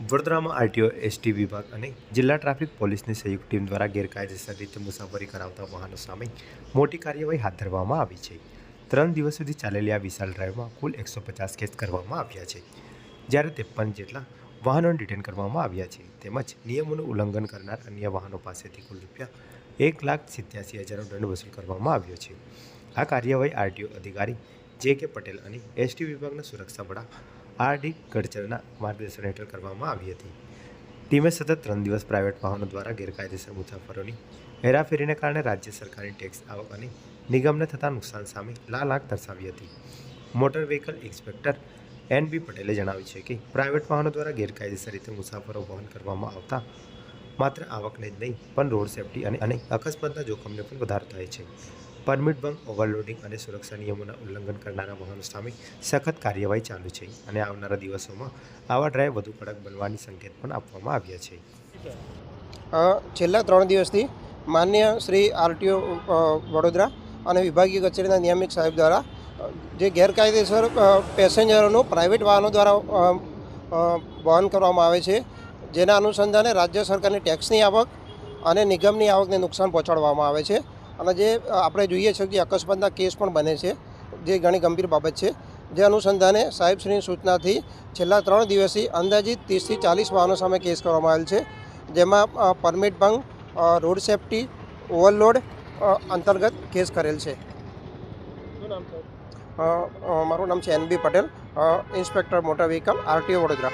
વડોદરામાં RTO ST વિભાગ અને જિલ્લા ટ્રાફિક પોલીસની સંયુક્ત ટીમ દ્વારા ગેરકાયદેસર રીતે મુસાફરી કરાવતા વાહનો સામે મોટી કાર્યવાહી હાથ ધરવામાં આવી છે. 3 દિવસ સુધી ચાલેલી આ વિશાળ ડ્રાઈવમાં કુલ 150 કેસ કરવામાં આવ્યા છે, જ્યારે 53 જેટલા વાહનોને ડિટેન કરવામાં આવ્યા છે. તેમજ નિયમોનું ઉલ્લંઘન કરનાર અન્ય વાહનો પાસેથી કુલ ₹1,87,000નો દંડ વસૂલ કરવામાં આવ્યો છે. આ કાર્યવાહી આરટીઓ અધિકારી જે.કે. પટેલ અને એસટી વિભાગના સુરક્ષા વડા આર.ડી. ગડચરના માર્ગદર્શન હેઠળ કરવામાં આવી હતી. ટીમે સતત 3 દિવસ પ્રાઇવેટ વાહનો દ્વારા ગેરકાયદેસર મુસાફરોની હેરાફેરીને કારણે રાજ્ય સરકારની ટેક્સ આવક અને નિગમને થતા નુકસાન સામે લાલ આંખ દર્શાવી હતી. Motor vehicle inspector N B. પટેલે જણાવ્યું છે કે પ્રાઇવેટ વાહનો દ્વારા ગેરકાયદેસર રીતે મુસાફરો વહન કરવામાં આવતા માત્ર આવકને જ નહીં પણ રોડ સેફટી અને અકસ્માતના જોખમને પણ વધારો થાય છે. પરમિટ ભંગ, ઓવરલોડિંગ અને સુરક્ષા નિયમોના ઉલ્લંઘન કરનારા વાહનો સામે સખત કાર્યવાહી ચાલુ છે અને આવનારા દિવસોમાં આવા ડ્રાઈવ વધુ કડક બનવાની સંકેત પણ આપવામાં આવ્યા છે. છેલ્લા 3 દિવસથી માન્ય શ્રી આરટીઓ વડોદરા અને વિભાગીય કચેરીના નિયામક સાહેબ દ્વારા જે ગેરકાયદેસર પેસેન્જરોનું પ્રાઇવેટ વાહનો દ્વારા વહન કરવામાં આવે છે, જેના અનુસંધાને રાજ્ય સરકારની ટેક્સની આવક અને નિગમની આવકને નુકસાન પહોંચાડવામાં આવે છે. અને જે આપણે જોઈએ છીએ કે અકસ્માતના કેસ પણ બને છે, જે ઘણી ગંભીર બાબત છે. જે અનુસંધાને સાહેબશ્રીની સૂચનાથી છેલ્લા 3 દિવસથી અંદાજિત 30 થી 40 વાહનો સામે કેસ કરવામાં આવેલ છે, જેમાં પરમિટ ભંગ, રોડ સેફટી, ઓવરલોડ અંતર્ગત કેસ કરેલ છે. મારું નામ છે N B. Patel, inspector motor vehicle, RTO Vadodara.